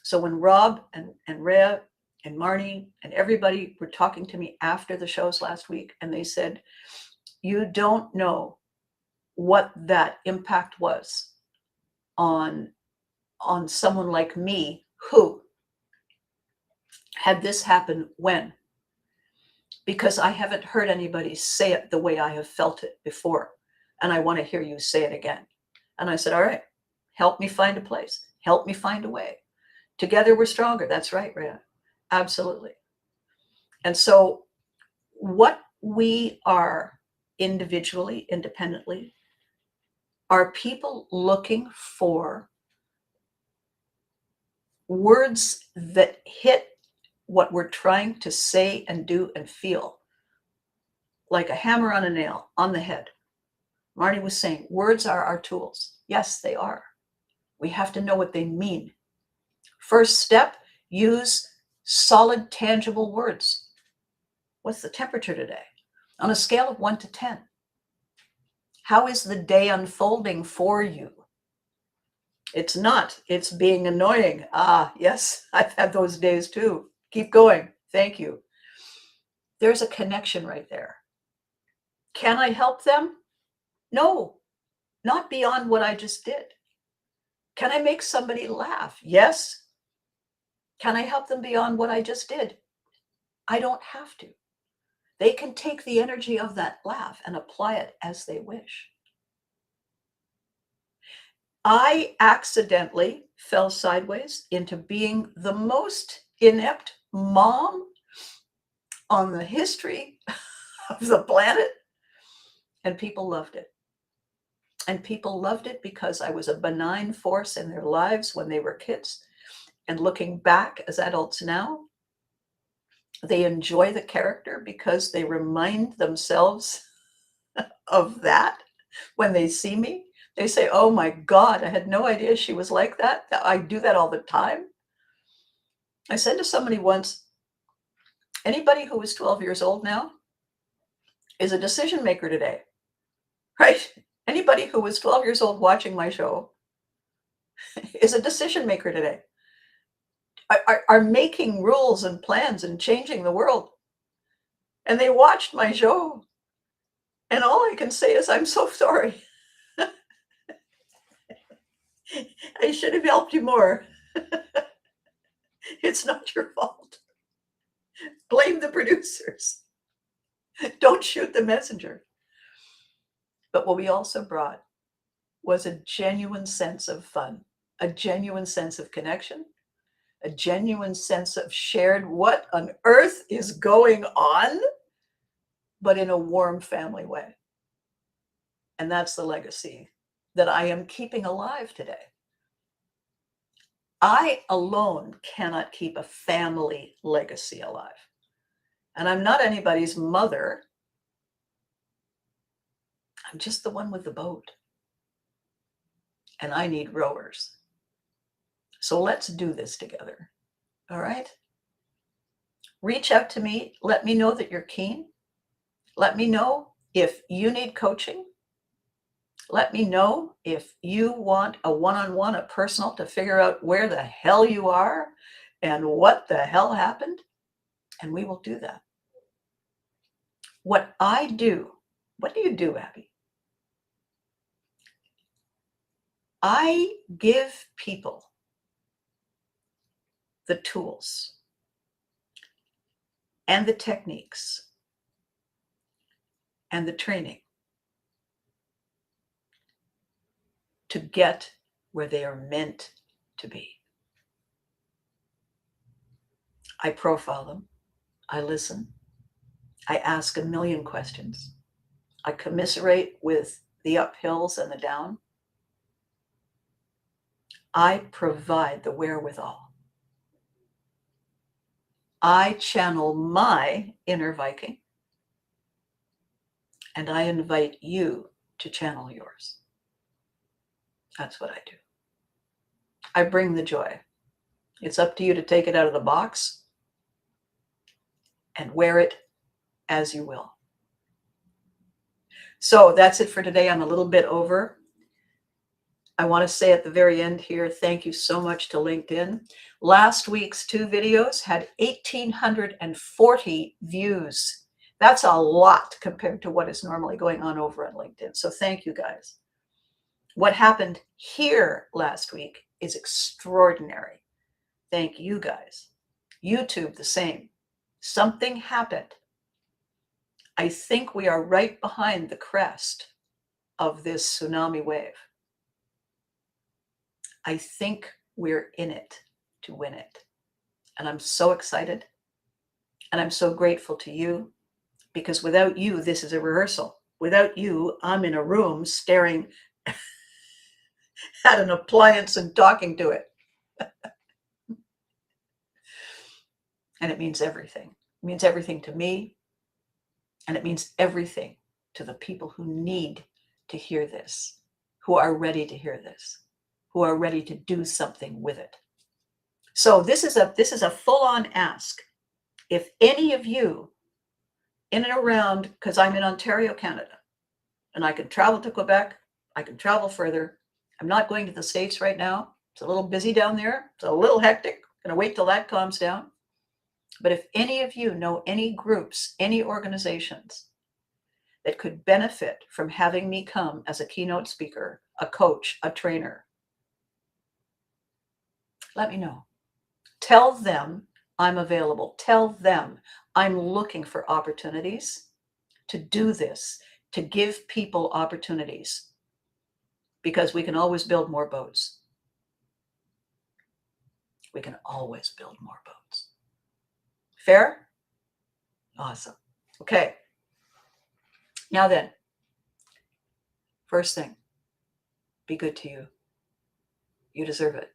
So when Rob and Rhea and Marnie and everybody were talking to me after the shows last week, and they said, you don't know what that impact was on someone like me who had this happen when? Because I haven't heard anybody say it the way I have felt it before. And I want to hear you say it again. And I said, all right, help me find a place. Help me find a way. Together we're stronger. That's right, Rhea. Absolutely. And so what we are individually, independently, are people looking for words that hit what we're trying to say and do and feel, like a hammer on a nail on the head. Marnie was saying, words are our tools. Yes, they are. We have to know what they mean. First step, use solid, tangible words. What's the temperature today? On a scale of 1 to 10. How is the day unfolding for you? It's not. It's being annoying. Ah, yes, I've had those days too. Keep going. Thank you. There's a connection right there. Can I help them? No, not beyond what I just did. Can I make somebody laugh? Yes. Can I help them beyond what I just did? I don't have to. They can take the energy of that laugh and apply it as they wish. I accidentally fell sideways into being the most inept mom on the history of the planet, and people loved it. And people loved it because I was a benign force in their lives when they were kids. And looking back as adults now, they enjoy the character because they remind themselves of that when they see me. They say, oh my God, I had no idea she was like that. I do that all the time. I said to somebody once, anybody who is 12 years old now is a decision maker today, right? Anybody who was 12 years old watching my show is a decision maker today, are making rules and plans and changing the world. And they watched my show. And all I can say is, I'm so sorry. I should have helped you more. It's not your fault. Blame the producers. Don't shoot the messenger. But what we also brought was a genuine sense of fun, a genuine sense of connection, a genuine sense of shared what on earth is going on, but in a warm family way. And that's the legacy that I am keeping alive today. I alone cannot keep a family legacy alive. And I'm not anybody's mother. I'm just the one with the boat. And I need rowers. So let's do this together. All right? Reach out to me. Let me know that you're keen. Let me know if you need coaching. Let me know if you want a one-on-one, a personal, to figure out where the hell you are and what the hell happened. And we will do that. What I do, what do you do, Abby? I give people the tools and the techniques and the training to get where they are meant to be. I profile them. I listen. I ask a million questions. I commiserate with the uphills and the down. I provide the wherewithal. I channel my inner Viking, and I invite you to channel yours. That's what I do. I bring the joy. It's up to you to take it out of the box and wear it as you will. So that's it for today. I'm a little bit over. I want to say at the very end here, thank you so much to LinkedIn. Last week's 2 videos had 1,840 views. That's a lot compared to what is normally going on over on LinkedIn. So thank you guys. What happened here last week is extraordinary. Thank you guys. YouTube, the same. Something happened. I think we are right behind the crest of this tsunami wave. I think we're in it to win it. And I'm so excited. And I'm so grateful to you, because without you, this is a rehearsal. Without you, I'm in a room staring at an appliance and talking to it. And it means everything. It means everything to me. And it means everything to the people who need to hear this, who are ready to hear this, who are ready to do something with it. So this is a full-on ask. If any of you in and around, because I'm in Ontario, Canada, and I can travel to Quebec, I can travel further. I'm not going to the States right now. It's a little busy down there. It's a little hectic. I'm going to wait till that calms down. But if any of you know any groups, any organizations that could benefit from having me come as a keynote speaker, a coach, a trainer, let me know. Tell them I'm available. Tell them I'm looking for opportunities to do this, to give people opportunities because we can always build more boats. We can always build more boats. Fair? Awesome. Okay. Now then, first thing, be good to you. You deserve it.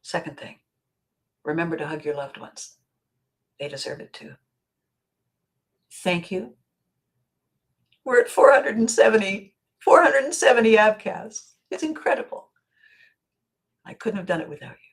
Second thing, remember to hug your loved ones. They deserve it too. Thank you. We're at 470 ABCAST. It's incredible. I couldn't have done it without you.